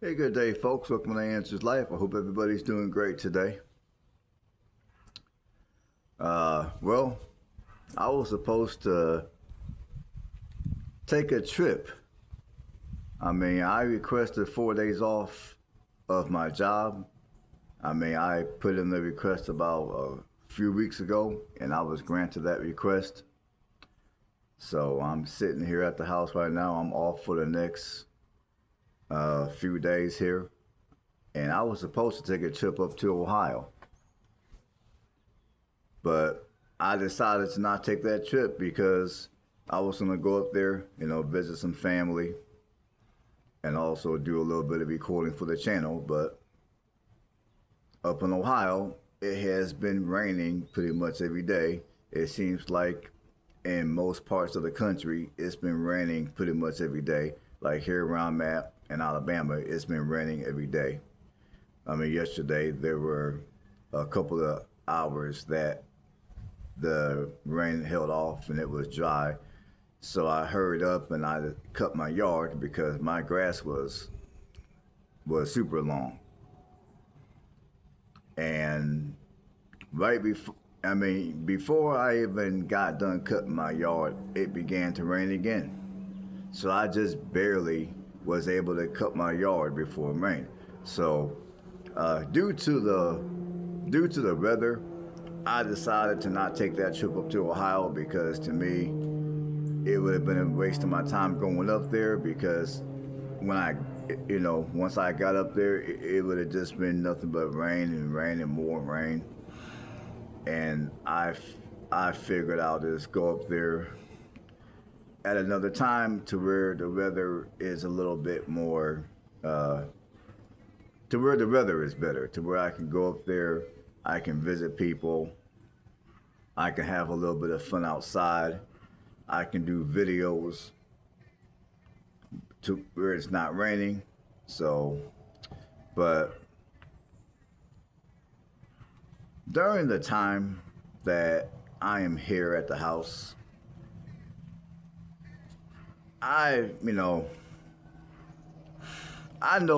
Hey, good day, folks. Welcome to Answers Life. I hope everybody's doing great today. Well, I was supposed to take a trip. I requested 4 days off of my job. I put in the request about a few weeks ago, and I was granted that request. So I'm sitting here at the house right now. I'm off for the next few days here, and I was supposed to take a trip up to Ohio. But I decided to not take that trip because I was going to go up there, visit some family and also do a little bit of recording for the channel. But up in Ohio, it has been raining pretty much every day. It seems like in most parts of the country, it's been raining pretty much every day. Like here where I'm at in Alabama, it's been raining every day. Yesterday there were a couple of hours that the rain held off and it was dry. So I hurried up and I cut my yard because my grass was super long. And before I even got done cutting my yard, it began to rain again. So I just barely was able to cut my yard before it rained. So due to the weather, I decided to not take that trip up to Ohio because to me, it would have been a waste of my time going up there because once I got up there, it would have just been nothing but rain and rain and more rain. And I figured I'll just go up there at another time to where the weather is a little bit more, to where the weather is better, to where I can go up there, I can visit people, I can have a little bit of fun outside, I can do videos to where it's not raining. So, but during the time that I am here at the house, I know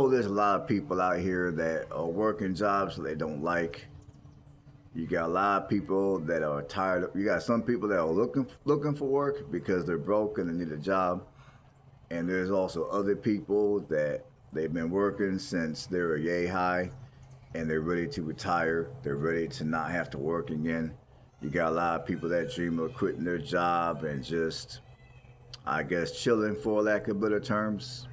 there's a lot of people out here that are working jobs they don't like. You got a lot of people that are tired. You got some people that are looking for work because they're broke and they need a job. And there's also other people that they've been working since they were yay high and they're ready to retire. They're ready to not have to work again. You got a lot of people that dream of quitting their job and just, I guess, chilling for lack of better terms.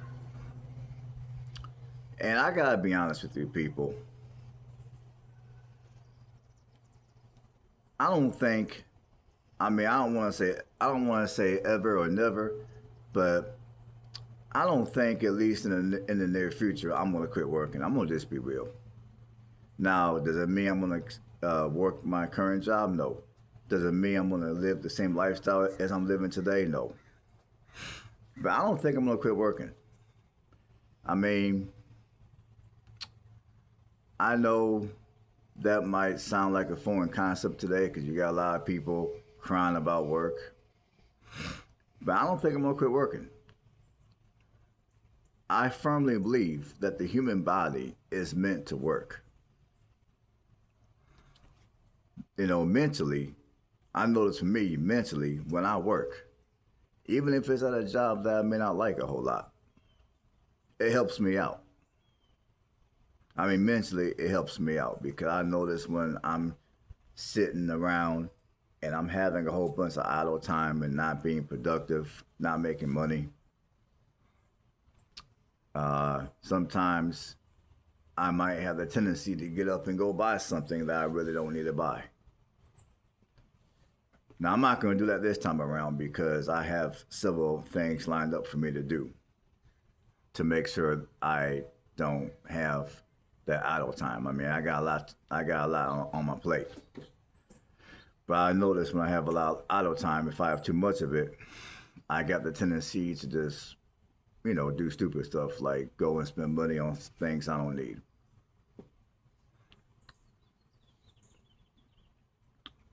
And I gotta be honest with you people. I don't think, I don't want to say ever or never, but I don't think, at least in the near future, I'm going to quit working. I'm going to just be real. Now, does it mean I'm going to work my current job? No. Does it mean I'm going to live the same lifestyle as I'm living today? No. But I don't think I'm going to quit working. I know that might sound like a foreign concept today because you got a lot of people crying about work. But I don't think I'm going to quit working. I firmly believe that the human body is meant to work. Mentally, I notice for me, mentally, when I work, even if it's at a job that I may not like a whole lot, it helps me out. Mentally, it helps me out because I notice when I'm sitting around and I'm having a whole bunch of idle time and not being productive, not making money, sometimes I might have the tendency to get up and go buy something that I really don't need to buy. Now, I'm not going to do that this time around because I have several things lined up for me to do to make sure I don't have that idle time. I got a lot on my plate. But I notice when I have a lot of idle time, if I have too much of it, I got the tendency to just do stupid stuff like go and spend money on things I don't need.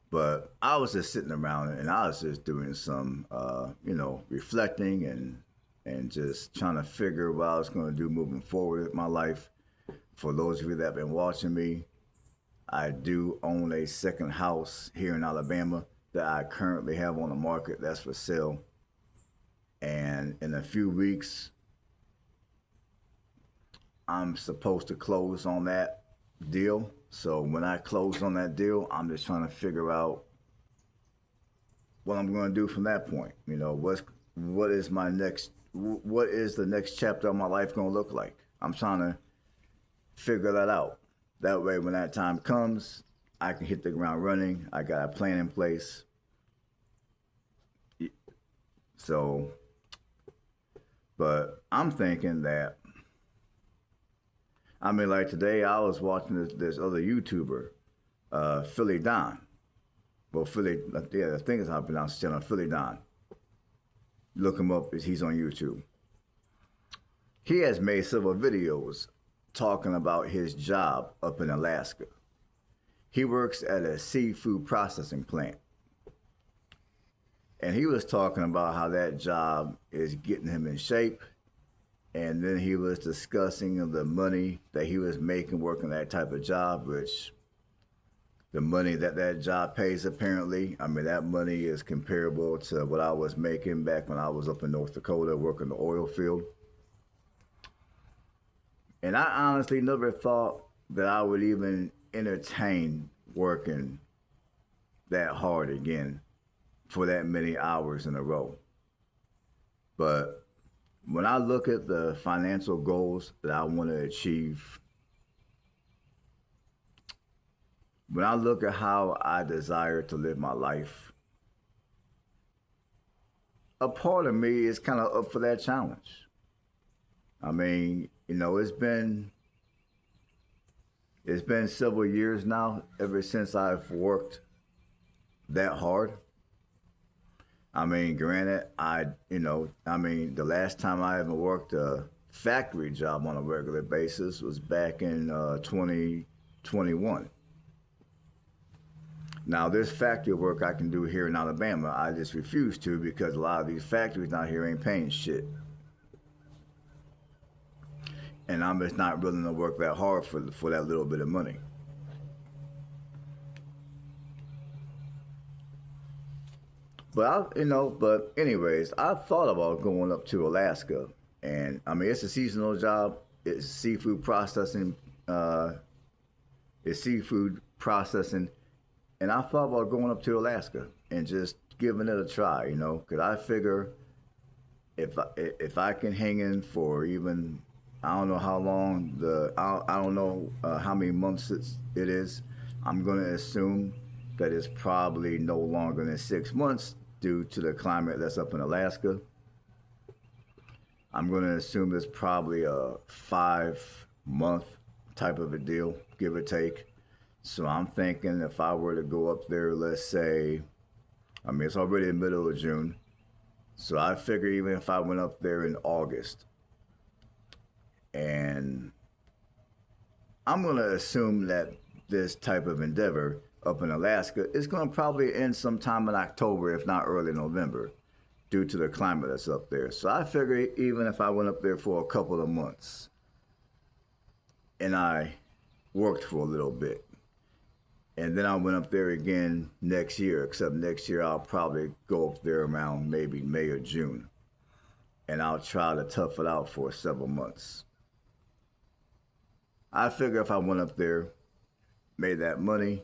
But I was just sitting around and I was just doing some, reflecting and and just trying to figure what I was going to do moving forward in my life. For those of you that have been watching me, I do own a second house here in Alabama that I currently have on the market that's for sale. And in a few weeks, I'm supposed to close on that deal. So when I close on that deal, I'm just trying to figure out what I'm going to do from that point. You know, what is my next what is the next chapter of my life going to look like? I'm trying to figure that out. That way, when that time comes, I can hit the ground running. I got a plan in place. So, but I'm thinking that, I mean, like today, I was watching this other YouTuber, Philly Don. Well, Philly, yeah, I think it's how I pronounce his channel, Philly Don. Look him up, he's on YouTube. He has made several videos talking about his job up in Alaska. He works at a seafood processing plant. And he was talking about how that job is getting him in shape. And then he was discussing the money that he was making working that type of job, which the money that job pays, apparently, I mean, that money is comparable to what I was making back when I was up in North Dakota working the oil field. And I honestly never thought that I would even entertain working that hard again for that many hours in a row. But when I look at the financial goals that I want to achieve, when I look at how I desire to live my life, a part of me is kind of up for that challenge. I mean, you know, it's been several years now ever since I've worked that hard. I mean, granted, the last time I ever worked a factory job on a regular basis was back in 2021. Now, this factory work I can do here in Alabama, I just refuse to because a lot of these factories out here ain't paying shit. And I'm just not willing to work that hard for that little bit of money. But anyways, I thought about going up to Alaska, and I mean it's a seasonal job. It's seafood processing. It's seafood processing, and I thought about going up to Alaska and just giving it a try. You know, because I figure if I can hang in for even I don't know how long I don't know how many months it is. I'm going to assume that it's probably no longer than 6 months due to the climate that's up in Alaska. I'm going to assume it's probably a 5-month type of a deal, give or take. So I'm thinking if I were to go up there, let's say, I mean, it's already the middle of June. So I figure even if I went up there in August, and I'm going to assume that this type of endeavor up in Alaska is going to probably end sometime in October, if not early November, due to the climate that's up there. So I figure even if I went up there for a couple of months and I worked for a little bit, and then I went up there again next year, except next year I'll probably go up there around maybe May or June, and I'll try to tough it out for several months. I figure if I went up there, made that money,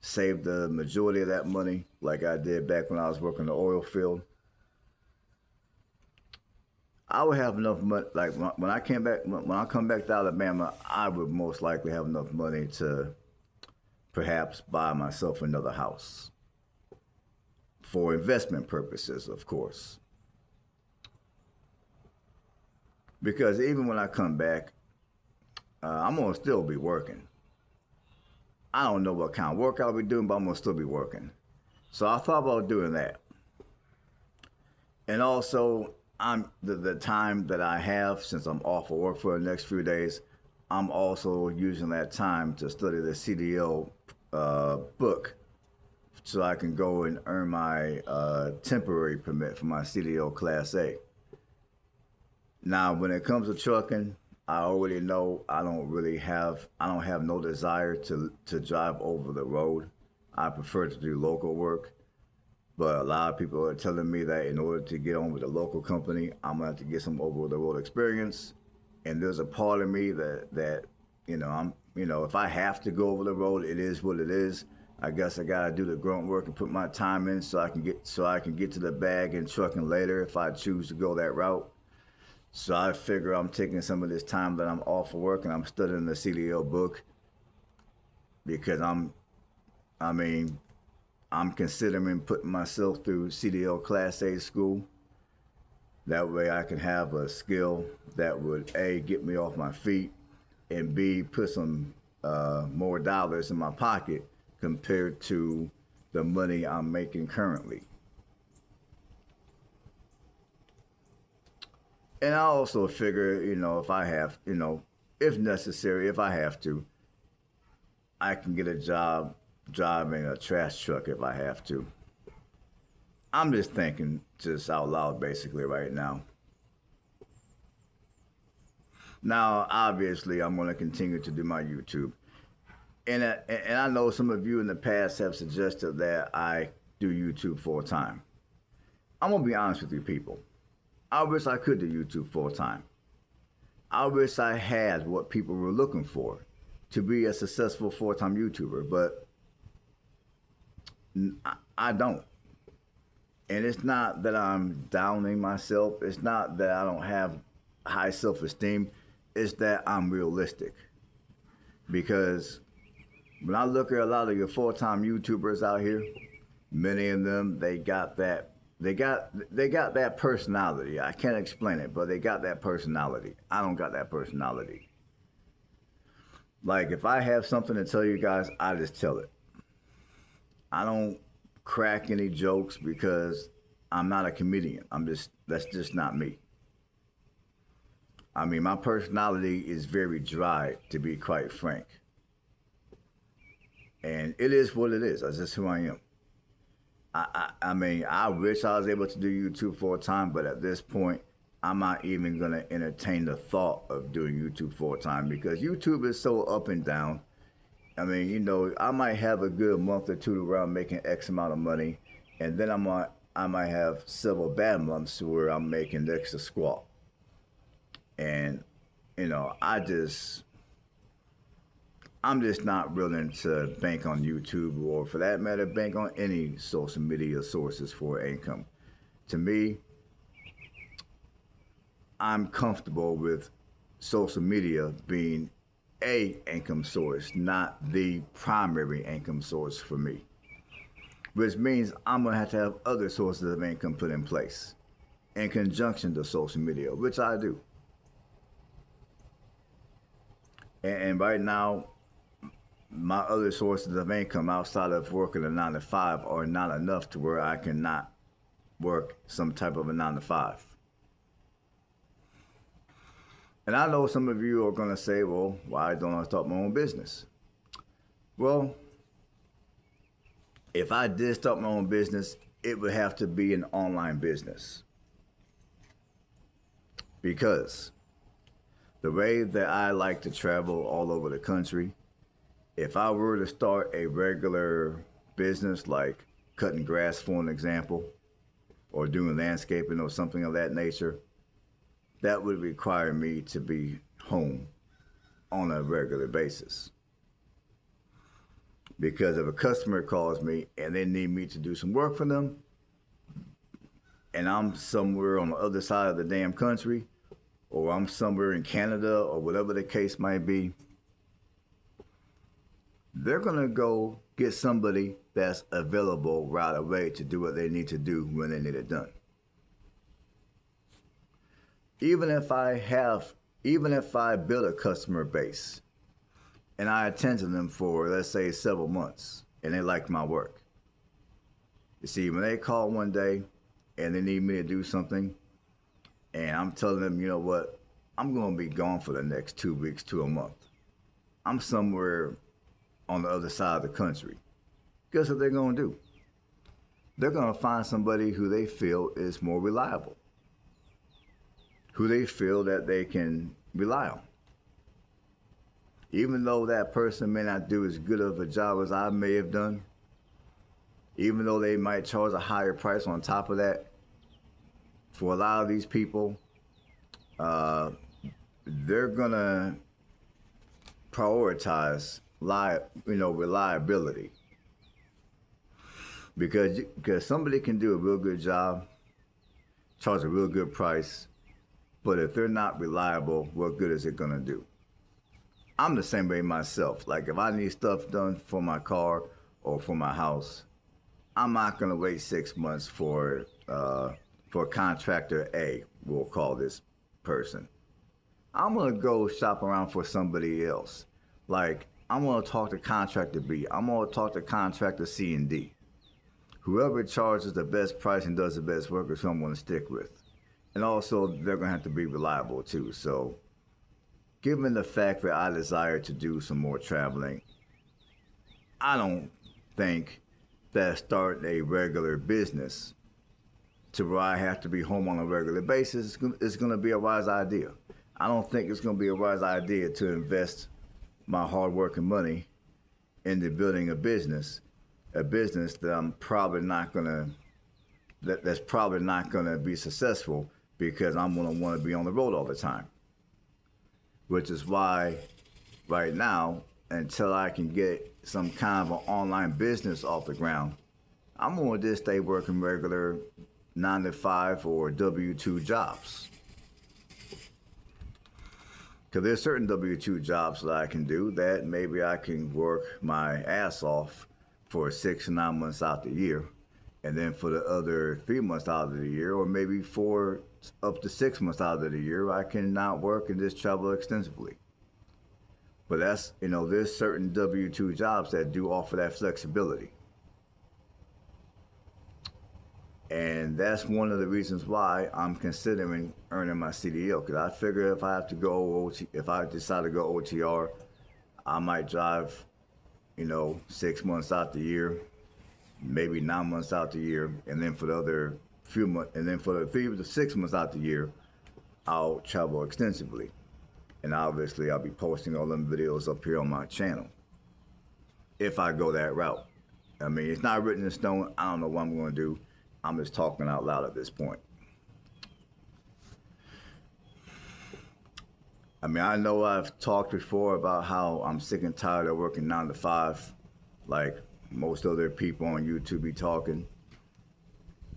saved the majority of that money like I did back when I was working the oil field, I would have enough money. Like when I come back to Alabama, I would most likely have enough money to perhaps buy myself another house for investment purposes, of course. Because even when I come back, I'm gonna still be working. I don't know what kind of work I'll be doing, but I'm gonna still be working. So I thought about doing that. And also, the time that I have, since I'm off of work for the next few days, I'm also using that time to study the CDL book so I can go and earn my temporary permit for my CDL Class A. Now, when it comes to trucking, I already know I don't have no desire to drive over the road. I prefer to do local work. But a lot of people are telling me that in order to get on with a local company, I'm gonna have to get some over the road experience. And there's a part of me that if I have to go over the road, it is what it is. I guess I gotta do the grunt work and put my time in so I can get to the bag and trucking later if I choose to go that route. So I figure I'm taking some of this time that I'm off of work and I'm studying the CDL book because I mean, I'm considering putting myself through CDL Class A school. That way I can have a skill that would A, get me off my feet, and B, put some more dollars in my pocket compared to the money I'm making currently. And I also figure, if I have, if necessary, if I have to, I can get a job driving a trash truck if I have to. I'm just thinking just out loud basically right now. Now, obviously, I'm going to continue to do my YouTube. And I know some of you in the past have suggested that I do YouTube full time. I'm going to be honest with you people. I wish I could do YouTube full time. I wish I had what people were looking for to be a successful full time YouTuber, but I don't. And it's not that I'm downing myself. It's not that I don't have high self esteem. It's that I'm realistic. Because when I look at a lot of your full time YouTubers out here, many of them they got that personality. I can't explain it, but they got that personality. I don't got that personality. Like if I have something to tell you guys, I just tell it. I don't crack any jokes because I'm not a comedian. That's just not me. I mean, my personality is very dry, to be quite frank. And it is what it is. That's just who I am. I mean, I wish I was able to do YouTube full time, but at this point, I'm not even going to entertain the thought of doing YouTube full time because YouTube is so up and down. I mean, I might have a good month or two where I'm making X amount of money, and then I might have several bad months where I'm making next to squat. And, I'm just not willing to bank on YouTube or, for that matter, bank on any social media sources for income. To me, I'm comfortable with social media being a income source, not the primary income source for me. Which means I'm gonna have to have other sources of income put in place in conjunction to social media, which I do. And right now, my other sources of income outside of working a 9 to 5 are not enough to where I cannot work some type of a 9 to 5. And I know some of you are going to say, well, why don't I start my own business? Well, if I did start my own business, it would have to be an online business. Because the way that I like to travel all over the country, if I were to start a regular business like cutting grass, for an example, or doing landscaping or something of that nature, that would require me to be home on a regular basis. Because if a customer calls me and they need me to do some work for them, and I'm somewhere on the other side of the damn country, or I'm somewhere in Canada, or whatever the case might be, they're going to go get somebody that's available right away to do what they need to do when they need it done. Even if I build a customer base and I attend to them for, let's say, several months and they like my work. You see, when they call one day and they need me to do something and I'm telling them, you know what, I'm going to be gone for the next 2 weeks to a month. I'm somewhere on the other side of the country. Guess what they're going to do? They're going to find somebody who they feel is more reliable, who they feel that they can rely on. Even though that person may not do as good of a job as I may have done, even though they might charge a higher price on top of that, for a lot of these people, uh, they're gonna prioritize reliability, because somebody can do a real good job, charge a real good price, but if they're not reliable, what good is it gonna do? I'm the same way myself. Like if I need stuff done for my car or for my house, I'm not gonna wait 6 months for contractor A. We'll call this person. I'm gonna go shop around for somebody else. Like I'm gonna talk to contractor B. I'm gonna talk to contractor C and D. Whoever charges the best price and does the best work is who I'm gonna stick with. And also they're gonna have to be reliable too. So given the fact that I desire to do some more traveling, I don't think that starting a regular business to where I have to be home on a regular basis is going to be a wise idea. I don't think it's going to be a wise idea to invest my hard work and money into building a business that I'm probably not going to, that's probably not going to be successful because I'm going to want to be on the road all the time. Which is why right now, until I can get some kind of an online business off the ground, I'm going to just stay working regular 9 to 5 or W-2 jobs. Because there's certain W-2 jobs that I can do that maybe I can work my ass off for 6 to 9 months out the year. And then for the other 3 months out of the year, or maybe 4 up to 6 months out of the year, I can not work and just travel extensively. But that's, there's certain W-2 jobs that do offer that flexibility. And that's one of the reasons why I'm considering earning my CDL, because I figure if I decide to go OTR, I might drive, 6 months out the year, maybe 9 months out the year, and then for the other few months, and then for the 3 to 6 months out the year, I'll travel extensively. And obviously I'll be posting all them videos up here on my channel if I go that route. I mean, it's not written in stone. I don't know what I'm going to do. I'm just talking out loud at this point. I mean, I know I've talked before about how I'm sick and tired of working 9 to 5, like most other people on YouTube be talking.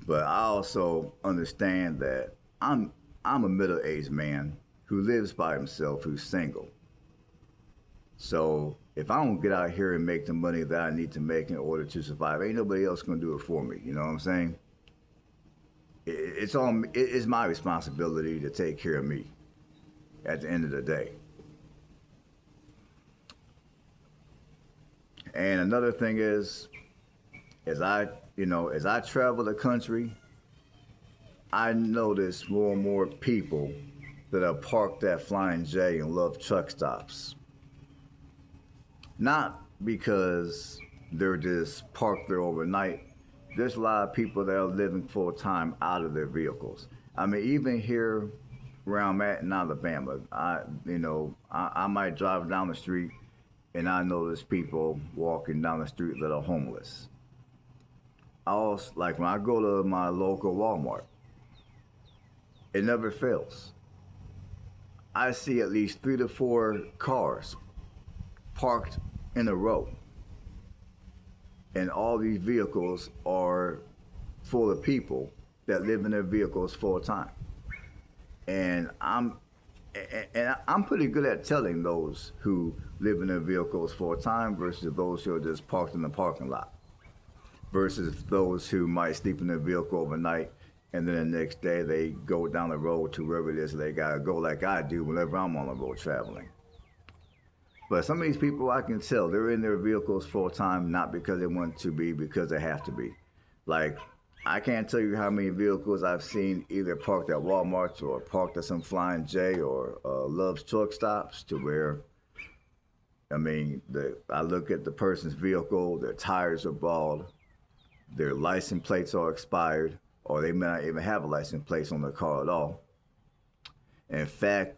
But I also understand that I'm a middle-aged man who lives by himself, who's single. So if I don't get out here and make the money that I need to make in order to survive, ain't nobody else gonna do it for me. You know what I'm saying? It's my responsibility to take care of me at the end of the day. And another thing is, as I travel the country, I notice more and more people that are parked at Flying J and Love truck stops. Not because they're just parked there overnight. There's a lot of people that are living full time out of their vehicles. I mean, even here where I'm at in Alabama, I might drive down the street and I notice people walking down the street that are homeless. I also, like when I go to my local Walmart, it never fails. I see at least 3 to 4 cars parked in a row. And all these vehicles are full of people that live in their vehicles full time. And I'm pretty good at telling those who live in their vehicles full time versus those who are just parked in the parking lot, versus those who might sleep in their vehicle overnight and then the next day they go down the road to wherever it is they gotta go, like I do whenever I'm on the road traveling. But some of these people, I can tell they're in their vehicles full time, not because they want to be, because they have to be. Like, I can't tell you how many vehicles I've seen either parked at Walmart or parked at some Flying J or Love's truck stops, to where, I mean, I look at the person's vehicle, their tires are bald, their license plates are expired, or they may not even have a license plate on their car at all. In fact,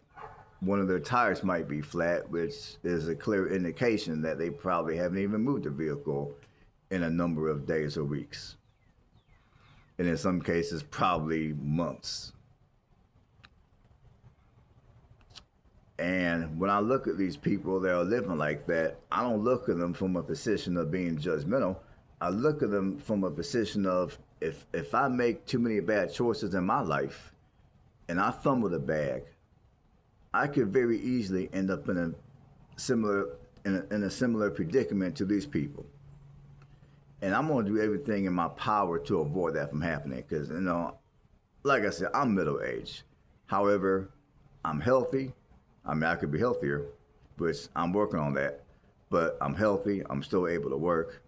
one of their tires might be flat, which is a clear indication that they probably haven't even moved the vehicle in a number of days or weeks. And in some cases, probably months. And when I look at these people that are living like that, I don't look at them from a position of being judgmental. I look at them from a position of if I make too many bad choices in my life and I fumble the bag, I could very easily end up in a similar predicament to these people. And I'm gonna do everything in my power to avoid that from happening. Because like I said, I'm middle aged. However, I'm healthy. I mean, I could be healthier, which I'm working on that. But I'm healthy. I'm still able to work.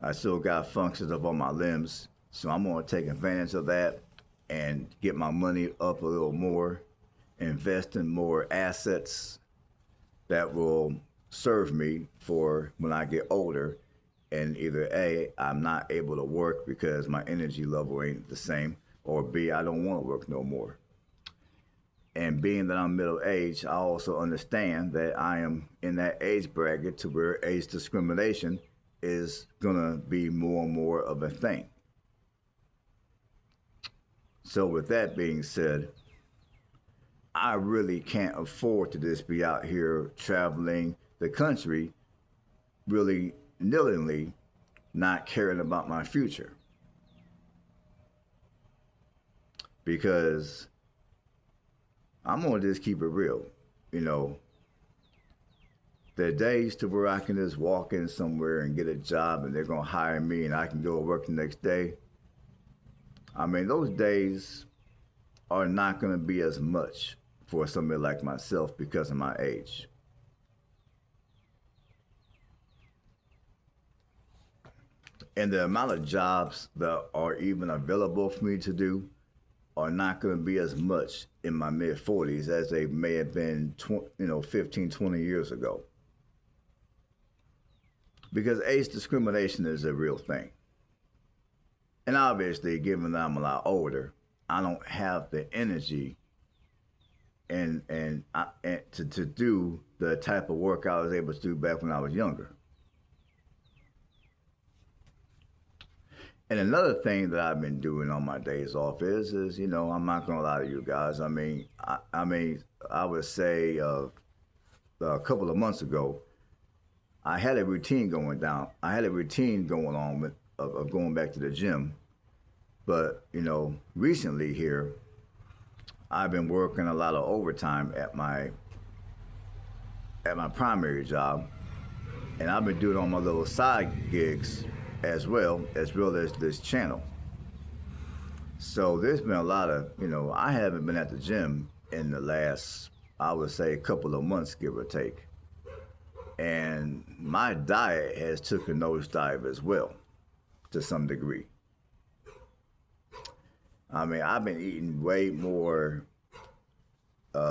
I still got functions of all my limbs. So I'm going to take advantage of that and get my money up a little more, invest in more assets that will serve me for when I get older. And either A, I'm not able to work because my energy level ain't the same, or B, I don't want to work no more. And being that I'm middle aged, I also understand that I am in that age bracket to where age discrimination is gonna be more and more of a thing. So with that being said, I really can't afford to just be out here traveling the country, really willingly, not caring about my future. Because I'm gonna just keep it real. The days to where I can just walk in somewhere and get a job and they're gonna hire me and I can go to work the next day. I mean, those days are not gonna be as much for somebody like myself because of my age. And the amount of jobs that are even available for me to do are not going to be as much in my mid 40s as they may have been 15, 20 years ago. Because age discrimination is a real thing. And obviously, given that I'm a lot older, I don't have the energy and to do the type of work I was able to do back when I was younger. And another thing that I've been doing on my days off is I'm not gonna lie to you guys. I would say a couple of months ago, I had a routine going down. I had a routine going on of going back to the gym, but recently here, I've been working a lot of overtime at my primary job, and I've been doing all my little side gigs as well as this channel. So there's been a lot of, I haven't been at the gym in the last, I would say, a couple of months, give or take. And my diet has took a nosedive as well, to some degree. I mean, I've been eating way more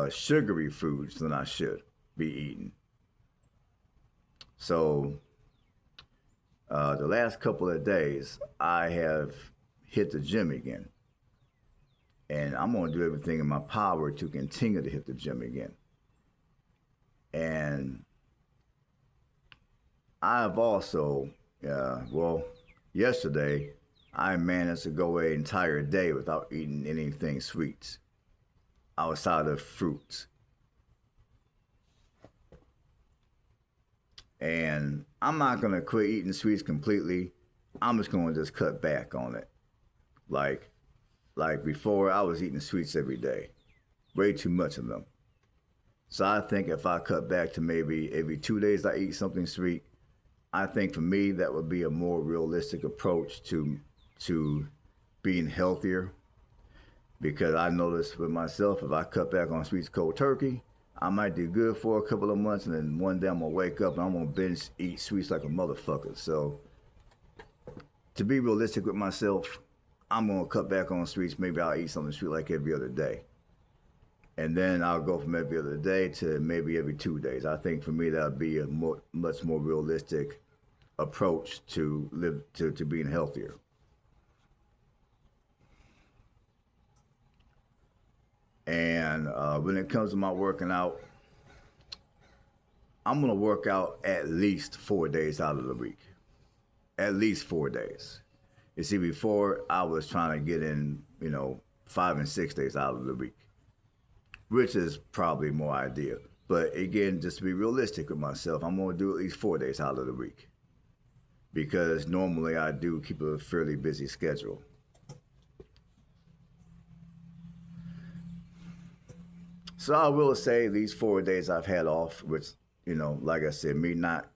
sugary foods than I should be eating. So the last couple of days, I have hit the gym again. And I'm going to do everything in my power to continue to hit the gym again. And I've also, yesterday, I managed to go an entire day without eating anything sweet outside of fruits. And I'm not going to quit eating sweets completely. I'm just going to just cut back on it. Like before, I was eating sweets every day. Way too much of them. So I think if I cut back to maybe every 2 days I eat something sweet, I think for me that would be a more realistic approach to being healthier. Because I noticed with myself, if I cut back on sweets cold turkey, I might do good for a couple of months, and then one day I'm gonna wake up and I'm gonna binge eat sweets like a motherfucker. So to be realistic with myself, I'm gonna cut back on sweets. Maybe I'll eat something sweet like every other day. And then I'll go from every other day to maybe every 2 days. I think for me that would be a much more realistic approach to being healthier. And when it comes to my working out, I'm going to work out at least 4 days out of the week. At least 4 days. You see, before I was trying to get in, 5 and 6 days out of the week, which is probably more ideal. But again, just to be realistic with myself, I'm going to do at least 4 days out of the week because normally I do keep a fairly busy schedule. So I will say these 4 days I've had off, which, like I said, me not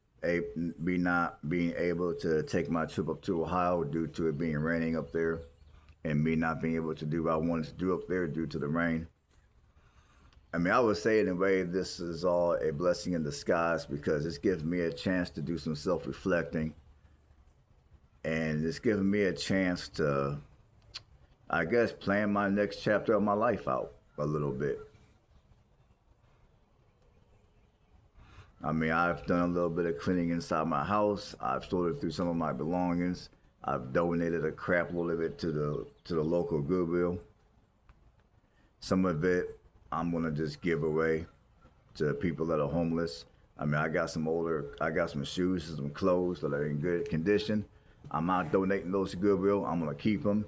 being able to take my trip up to Ohio due to it being raining up there, and me not being able to do what I wanted to do up there due to the rain. I mean, I would say in a way this is all a blessing in disguise because it's giving me a chance to do some self-reflecting, and it's giving me a chance to, I guess, plan my next chapter of my life out a little bit. I mean, I've done a little bit of cleaning inside my house. I've sorted through some of my belongings. I've donated a crap load of it to the local Goodwill. Some of it I'm gonna just give away to people that are homeless. I mean, I got some shoes and some clothes that are in good condition. I'm not donating those to Goodwill. I'm gonna keep them.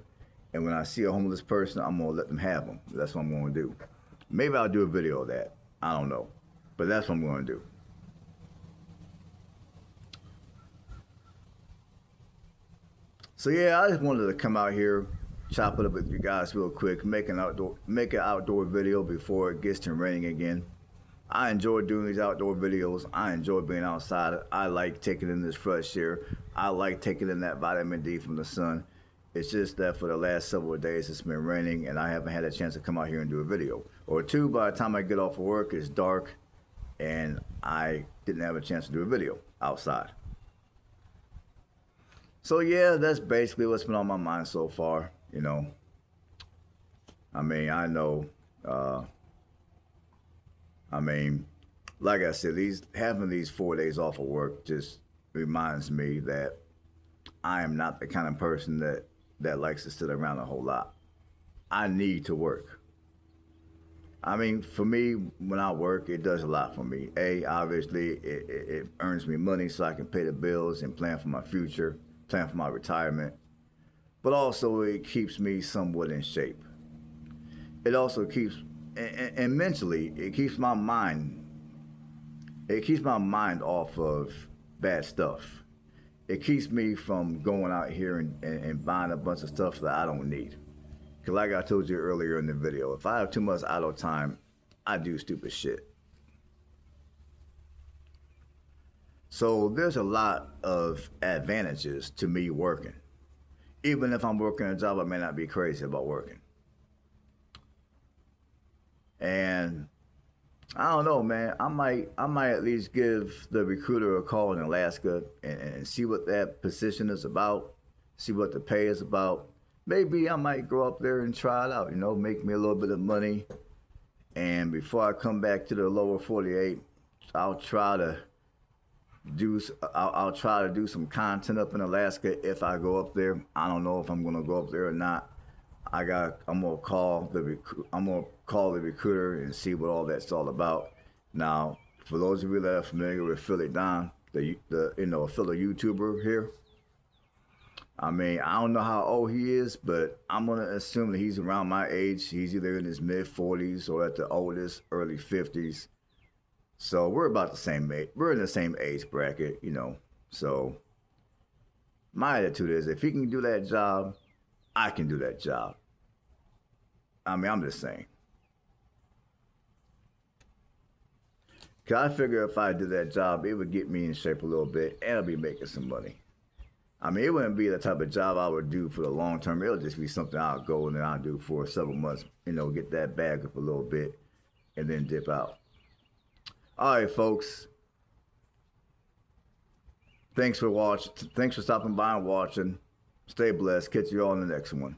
And when I see a homeless person, I'm gonna let them have them. That's what I'm gonna do. Maybe I'll do a video of that. I don't know. But that's what I'm gonna do. So yeah, I just wanted to come out here, chop it up with you guys real quick, make an outdoor video before it gets to raining again. I enjoy doing these outdoor videos. I enjoy being outside. I like taking in this fresh air. I like taking in that vitamin D from the sun. It's just that for the last several days it's been raining and I haven't had a chance to come out here and do a video. Or two, by the time I get off of work, it's dark and I didn't have a chance to do a video outside. So yeah, that's basically what's been on my mind so far, I mean, I know, like I said, having these 4 days off of work just reminds me that I am not the kind of person that likes to sit around a whole lot. I need to work. I mean, for me, when I work, it does a lot for me. Obviously, it earns me money so I can pay the bills and plan for my future, plan for my retirement. But also, it keeps me somewhat in shape. It also keeps, and mentally, it keeps my mind off of bad stuff. It keeps me from going out here and buying a bunch of stuff that I don't need. Because like I told you earlier in the video, if I have too much idle time, I do stupid shit. So there's a lot of advantages to me working. Even if I'm working a job I may not be crazy about working. And I don't know, man. I might at least give the recruiter a call in Alaska and see what that position is about, see what the pay is about. Maybe I might go up there and try it out, make me a little bit of money. And before I come back to the lower 48, I'll try to do some content up in Alaska if I go up there. I don't know if I'm gonna go up there or not. I'm gonna call the recruiter and see what all that's all about. Now, for those of you that are familiar with Philly Don, the a fellow YouTuber here. I mean, I don't know how old he is, but I'm gonna assume that he's around my age. He's either in his mid 40s or at the oldest, early 50s. So we're about the same age. We're in the same age bracket, So my attitude is, if he can do that job, I can do that job. I mean, I'm just saying. Because I figure if I did that job, it would get me in shape a little bit and I'll be making some money. I mean, it wouldn't be the type of job I would do for the long term. It'll just be something I'll go and then I'll do for several months, get that bag up a little bit and then dip out. All right, folks. Thanks for watching. Thanks for stopping by and watching. Stay blessed. Catch you all in the next one.